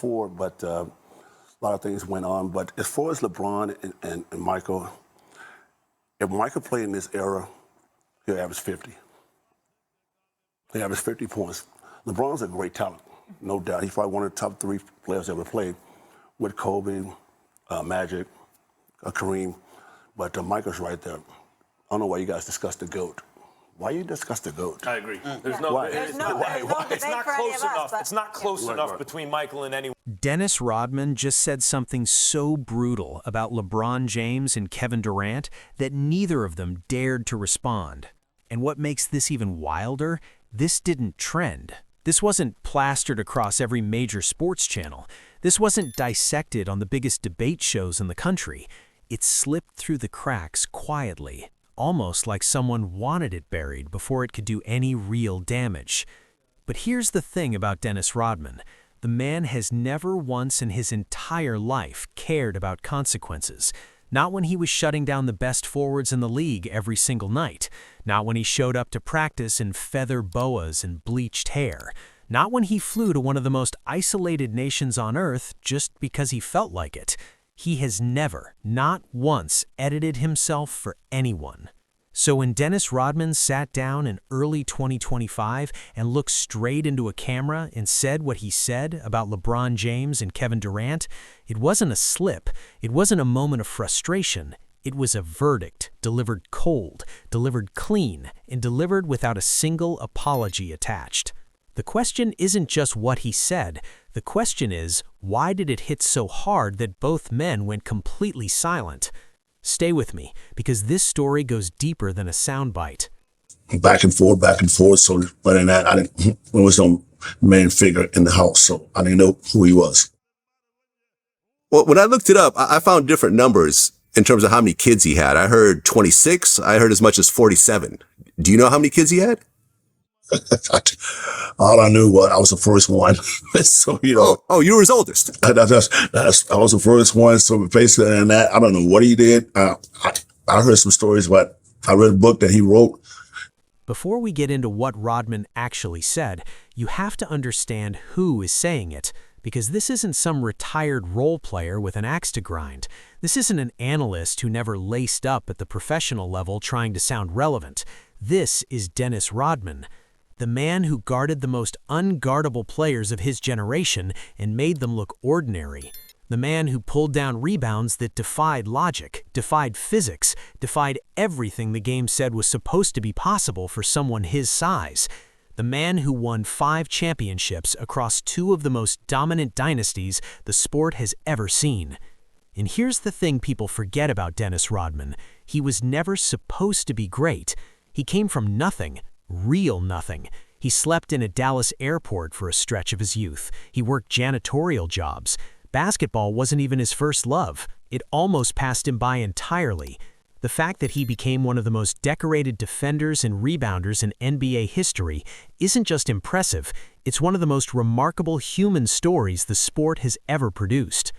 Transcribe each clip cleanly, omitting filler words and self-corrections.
before, but a lot of things went on. But as far as LeBron and Michael, if Michael played in this era, he'll average 50. He averaged 50 points. LeBron's a great talent, no doubt. He's probably one of the top 3 players ever played with Kobe, Magic, Kareem. But Michael's right there. I don't know why you guys discuss the GOAT. Why you discuss the GOAT? I agree. There's Why? it's not close enough. It's not close enough between Michael and anyone. Dennis Rodman just said something so brutal about LeBron James and Kevin Durant that neither of them dared to respond. And what makes this even wilder, this didn't trend. This wasn't plastered across every major sports channel. This wasn't dissected on the biggest debate shows in the country. It slipped through the cracks quietly, almost like someone wanted it buried before it could do any real damage. But here's the thing about Dennis Rodman. The man has never once in his entire life cared about consequences. Not when he was shutting down the best forwards in the league every single night. Not when he showed up to practice in feather boas and bleached hair. Not when he flew to one of the most isolated nations on earth just because he felt like it. He has never, not once, edited himself for anyone. So when Dennis Rodman sat down in early 2025 and looked straight into a camera and said what he said about LeBron James and Kevin Durant, it wasn't a slip, it wasn't a moment of frustration. It was a verdict, delivered cold, delivered clean, and delivered without a single apology attached. The question isn't just what he said. The question is, why did it hit so hard that both men went completely silent? Stay with me, because this story goes deeper than a soundbite. Back and forth. So, but in that, there was no main figure in the house, so I didn't know who he was. Well, when I looked it up, I found different numbers in terms of how many kids he had. I heard 26. I heard as much as 47. Do you know how many kids he had? All I knew was I was the first one. So, you know. Oh, you were his oldest. I was the first one. So basically, in that, I don't know what he did. I heard some stories, but I read a book that he wrote. Before we get into what Rodman actually said, you have to understand who is saying it, because this isn't some retired role player with an axe to grind. This isn't an analyst who never laced up at the professional level trying to sound relevant. This is Dennis Rodman, the man who guarded the most unguardable players of his generation and made them look ordinary. The man who pulled down rebounds that defied logic, defied physics, defied everything the game said was supposed to be possible for someone his size. The man who won 5 championships across 2 of the most dominant dynasties the sport has ever seen. And here's the thing people forget about Dennis Rodman. He was never supposed to be great. He came from nothing. Real nothing. He slept in a Dallas airport for a stretch of his youth. He worked janitorial jobs. Basketball wasn't even his first love. It almost passed him by entirely. The fact that he became one of the most decorated defenders and rebounders in NBA history isn't just impressive, it's one of the most remarkable human stories the sport has ever produced.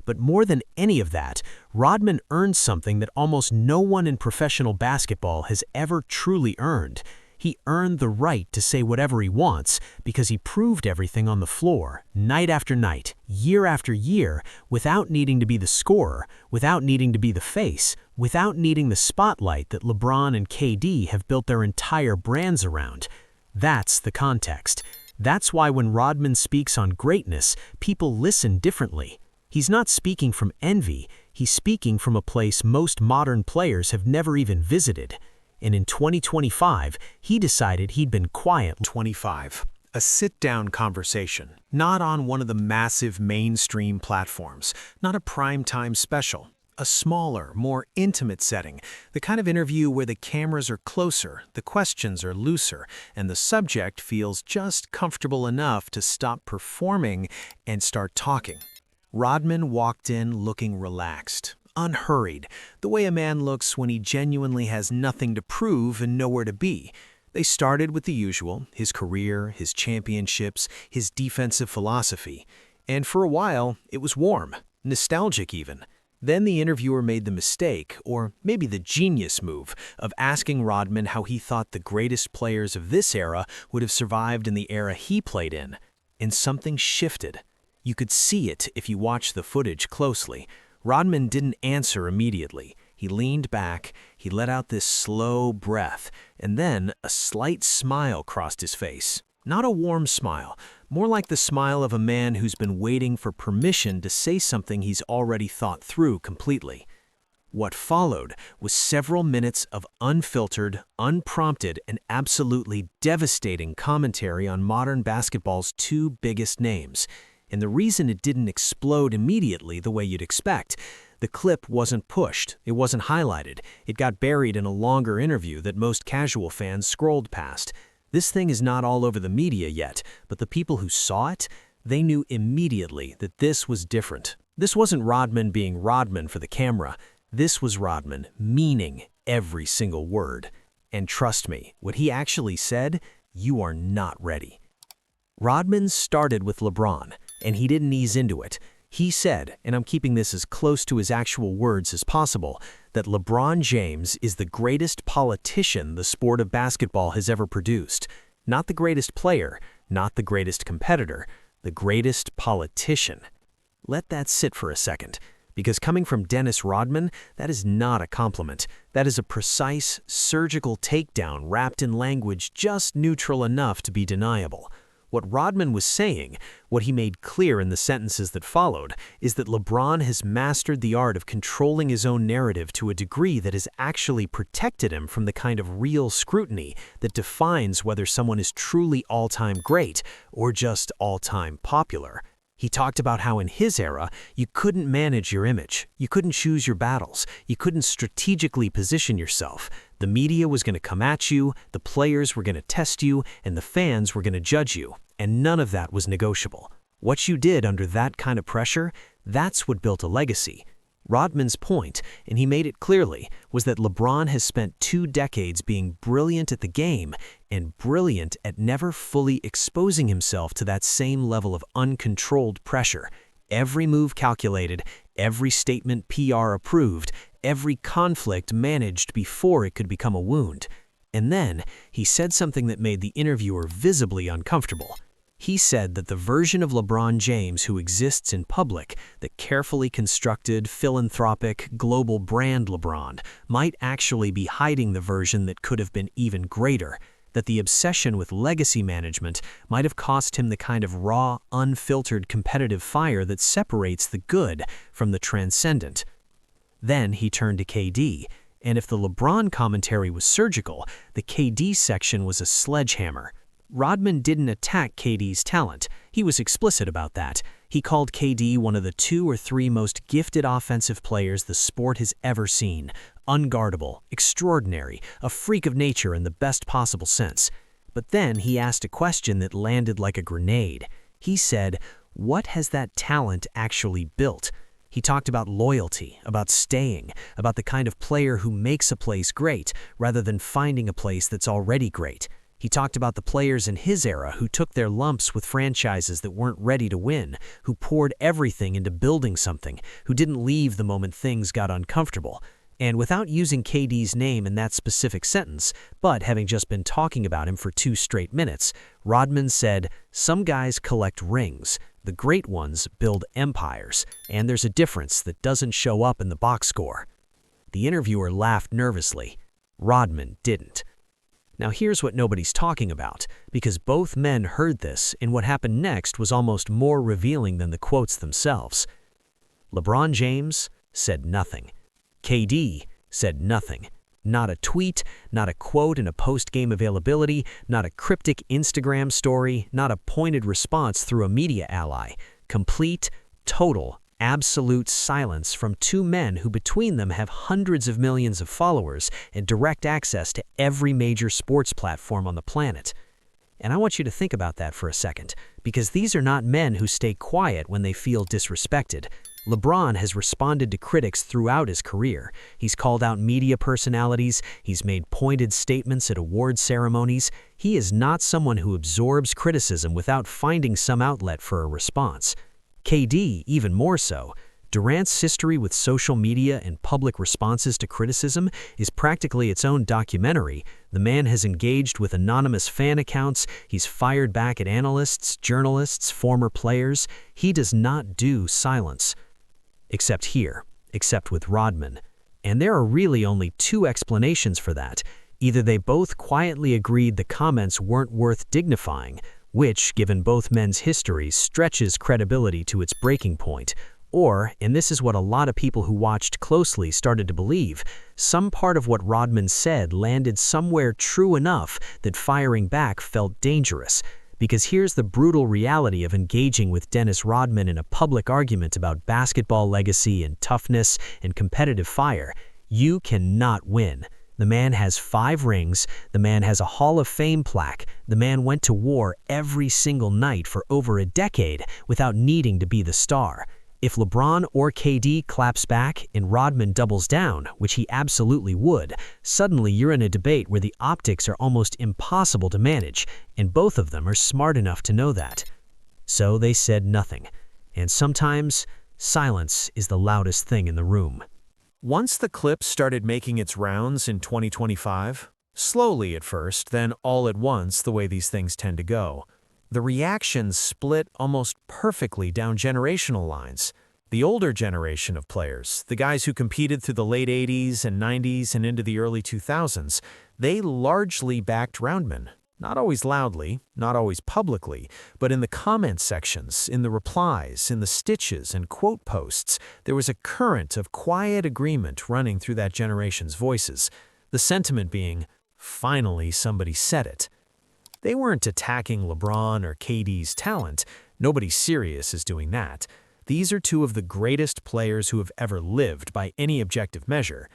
But more than any of that, Rodman earned something that almost no one in professional basketball has ever truly earned. He earned the right to say whatever he wants because he proved everything on the floor, night after night, year after year, without needing to be the scorer, without needing to be the face, without needing the spotlight that LeBron and KD have built their entire brands around. That's the context. That's why when Rodman speaks on greatness, people listen differently. He's not speaking from envy, he's speaking from a place most modern players have never even visited. And in 2025, he decided he'd been quiet. 25. A sit-down conversation, not on one of the massive mainstream platforms, not a primetime special. A smaller, more intimate setting, the kind of interview where the cameras are closer, the questions are looser, and the subject feels just comfortable enough to stop performing and start talking. Rodman walked in looking relaxed, unhurried, the way a man looks when he genuinely has nothing to prove and nowhere to be. They started with the usual, his career, his championships, his defensive philosophy. And for a while, it was warm, nostalgic even. Then the interviewer made the mistake, or maybe the genius move, of asking Rodman how he thought the greatest players of this era would have survived in the era he played in. And something shifted. You could see it if you watched the footage closely. Rodman didn't answer immediately. He leaned back, he let out this slow breath, and then a slight smile crossed his face. Not a warm smile, more like the smile of a man who's been waiting for permission to say something he's already thought through completely. What followed was several minutes of unfiltered, unprompted, and absolutely devastating commentary on modern basketball's two biggest names. And the reason it didn't explode immediately the way you'd expect, the clip wasn't pushed, it wasn't highlighted, it got buried in a longer interview that most casual fans scrolled past. This thing is not all over the media yet, but the people who saw it, they knew immediately that this was different. This wasn't Rodman being Rodman for the camera. This was Rodman meaning every single word. And trust me, what he actually said, you are not ready. Rodman started with LeBron, and he didn't ease into it. He said, and I'm keeping this as close to his actual words as possible, that LeBron James is the greatest politician the sport of basketball has ever produced. Not the greatest player, not the greatest competitor, the greatest politician. Let that sit for a second, because coming from Dennis Rodman, that is not a compliment. That is a precise, surgical takedown wrapped in language just neutral enough to be deniable. What Rodman was saying, what he made clear in the sentences that followed, is that LeBron has mastered the art of controlling his own narrative to a degree that has actually protected him from the kind of real scrutiny that defines whether someone is truly all-time great or just all-time popular. He talked about how in his era, you couldn't manage your image, you couldn't choose your battles, you couldn't strategically position yourself. The media was going to come at you, the players were going to test you, and the fans were going to judge you. And none of that was negotiable. What you did under that kind of pressure, that's what built a legacy. Rodman's point, and he made it clearly, was that LeBron has spent 2 decades being brilliant at the game and brilliant at never fully exposing himself to that same level of uncontrolled pressure. Every move calculated, every statement PR approved, every conflict managed before it could become a wound. And then, he said something that made the interviewer visibly uncomfortable. He said that the version of LeBron James who exists in public, the carefully constructed, philanthropic, global brand LeBron, might actually be hiding the version that could have been even greater, that the obsession with legacy management might have cost him the kind of raw, unfiltered competitive fire that separates the good from the transcendent. Then he turned to KD, and if the LeBron commentary was surgical, the KD section was a sledgehammer. Rodman didn't attack KD's talent. He was explicit about that. He called KD one of the 2 or 3 most gifted offensive players the sport has ever seen. Unguardable, extraordinary, a freak of nature in the best possible sense. But then he asked a question that landed like a grenade. He said, what has that talent actually built? He talked about loyalty, about staying, about the kind of player who makes a place great rather than finding a place that's already great. He talked about the players in his era who took their lumps with franchises that weren't ready to win, who poured everything into building something, who didn't leave the moment things got uncomfortable. And without using KD's name in that specific sentence, but having just been talking about him for 2 straight minutes, Rodman said, some guys collect rings. The great ones build empires, and there's a difference that doesn't show up in the box score. The interviewer laughed nervously. Rodman didn't. Now here's what nobody's talking about, because both men heard this, and what happened next was almost more revealing than the quotes themselves. LeBron James said nothing. KD said nothing. Not a tweet, not a quote in a post-game availability, not a cryptic Instagram story, not a pointed response through a media ally. Complete, total, absolute silence from 2 men who between them have hundreds of millions of followers and direct access to every major sports platform on the planet. And I want you to think about that for a second, because these are not men who stay quiet when they feel disrespected. LeBron has responded to critics throughout his career. He's called out media personalities. He's made pointed statements at award ceremonies. He is not someone who absorbs criticism without finding some outlet for a response. KD, even more so. Durant's history with social media and public responses to criticism is practically its own documentary. The man has engaged with anonymous fan accounts, he's fired back at analysts, journalists, former players. He does not do silence. Except here, except with Rodman. And there are really only two explanations for that. Either they both quietly agreed the comments weren't worth dignifying, which, given both men's histories, stretches credibility to its breaking point, or, and this is what a lot of people who watched closely started to believe, some part of what Rodman said landed somewhere true enough that firing back felt dangerous. Because here's the brutal reality of engaging with Dennis Rodman in a public argument about basketball legacy and toughness and competitive fire. You cannot win. The man has 5 rings, the man has a Hall of Fame plaque, the man went to war every single night for over a decade without needing to be the star. If LeBron or KD claps back and Rodman doubles down, which he absolutely would, suddenly you're in a debate where the optics are almost impossible to manage, and both of them are smart enough to know that. So they said nothing, and sometimes silence is the loudest thing in the room. Once the clip started making its rounds in 2025, slowly at first, then all at once the way these things tend to go, the reactions split almost perfectly down generational lines. The older generation of players, the guys who competed through the late 80s and 90s and into the early 2000s, they largely backed Rodman. Not always loudly, not always publicly, but in the comment sections, in the replies, in the stitches and quote posts, there was a current of quiet agreement running through that generation's voices, the sentiment being, finally somebody said it. They weren't attacking LeBron or KD's talent. Nobody serious is doing that. These are two of the greatest players who have ever lived by any objective measure.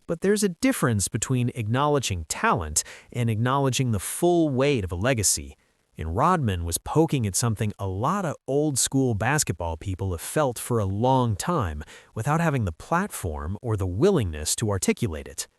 But there's a difference between acknowledging talent and acknowledging the full weight of a legacy. And Rodman was poking at something a lot of old-school basketball people have felt for a long time without having the platform or the willingness to articulate it.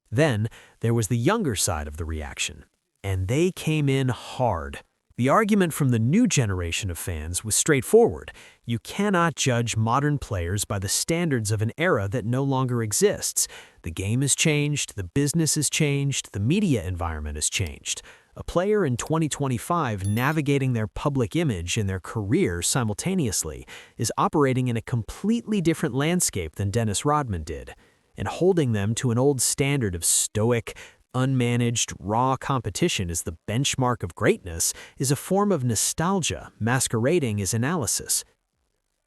Then there was the younger side of the reaction. And they came in hard. The argument from the new generation of fans was straightforward. You cannot judge modern players by the standards of an era that no longer exists. The game has changed, the business has changed, the media environment has changed. A player in 2025 navigating their public image and their career simultaneously is operating in a completely different landscape than Dennis Rodman did, and holding them to an old standard of stoic, unmanaged, raw competition as the benchmark of greatness is a form of nostalgia masquerading as analysis.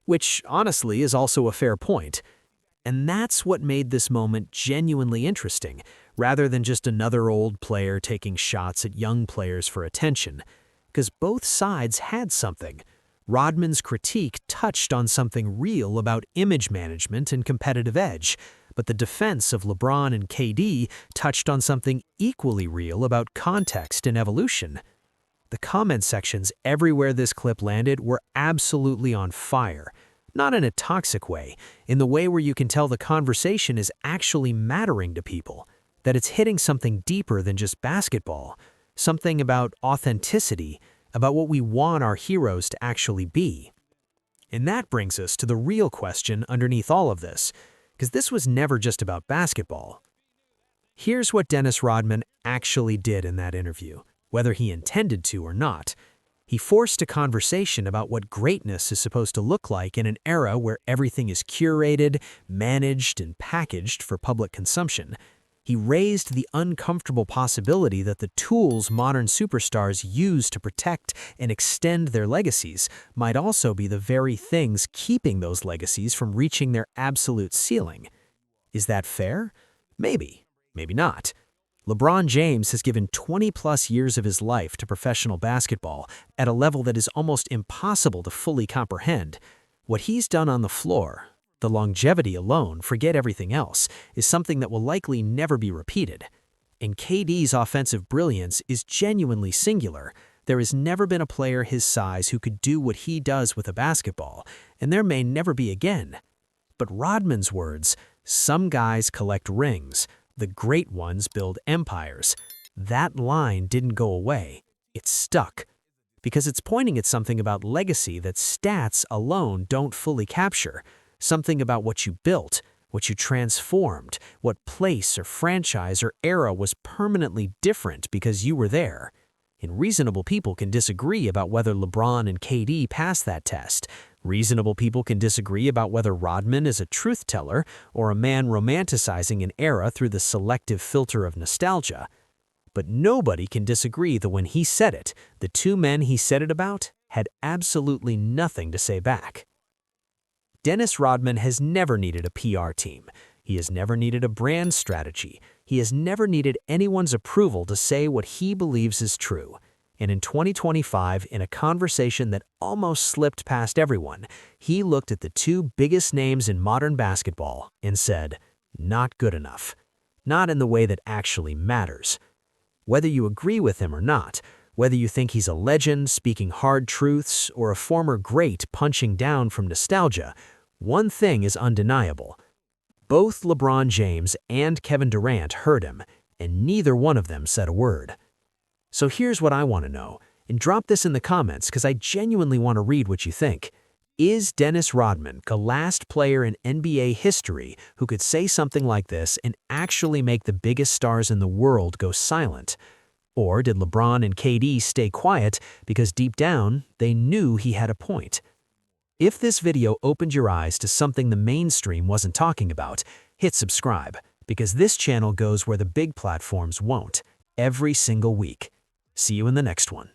Which, honestly, is also a fair point. And that's what made this moment genuinely interesting, rather than just another old player taking shots at young players for attention. Because both sides had something. Rodman's critique touched on something real about image management and competitive edge, but the defense of LeBron and KD touched on something equally real about context and evolution. The comment sections everywhere this clip landed were absolutely on fire. Not in a toxic way, in the way where you can tell the conversation is actually mattering to people, that it's hitting something deeper than just basketball, something about authenticity, about what we want our heroes to actually be. And that brings us to the real question underneath all of this, because this was never just about basketball. Here's what Dennis Rodman actually did in that interview, whether he intended to or not. He forced a conversation about what greatness is supposed to look like in an era where everything is curated, managed, and packaged for public consumption. He raised the uncomfortable possibility that the tools modern superstars use to protect and extend their legacies might also be the very things keeping those legacies from reaching their absolute ceiling. Is that fair? Maybe. Maybe not. LeBron James has given 20-plus years of his life to professional basketball at a level that is almost impossible to fully comprehend. What he's done on the floor, the longevity alone, forget everything else, is something that will likely never be repeated. And KD's offensive brilliance is genuinely singular. There has never been a player his size who could do what he does with a basketball, and there may never be again. But Rodman's words, "Some guys collect rings, the great ones build empires," that line didn't go away. It stuck. Because it's pointing at something about legacy that stats alone don't fully capture. something about what you built, what you transformed, what place or franchise or era was permanently different because you were there. And reasonable people can disagree about whether LeBron and KD passed that test. Reasonable people can disagree about whether Rodman is a truth teller or a man romanticizing an era through the selective filter of nostalgia. But nobody can disagree that when he said it, the two men he said it about had absolutely nothing to say back. Dennis Rodman has never needed a PR team. He has never needed a brand strategy. He has never needed anyone's approval to say what he believes is true. And in 2025, in a conversation that almost slipped past everyone, he looked at the two biggest names in modern basketball and said, "Not good enough." Not in the way that actually matters. Whether you agree with him or not, whether you think he's a legend speaking hard truths or a former great punching down from nostalgia, one thing is undeniable. Both LeBron James and Kevin Durant heard him, and neither one of them said a word. So here's what I want to know, and drop this in the comments because I genuinely want to read what you think. Is Dennis Rodman the last player in NBA history who could say something like this and actually make the biggest stars in the world go silent? Or did LeBron and KD stay quiet because deep down they knew he had a point? If this video opened your eyes to something the mainstream wasn't talking about, hit subscribe, because this channel goes where the big platforms won't, every single week. See you in the next one.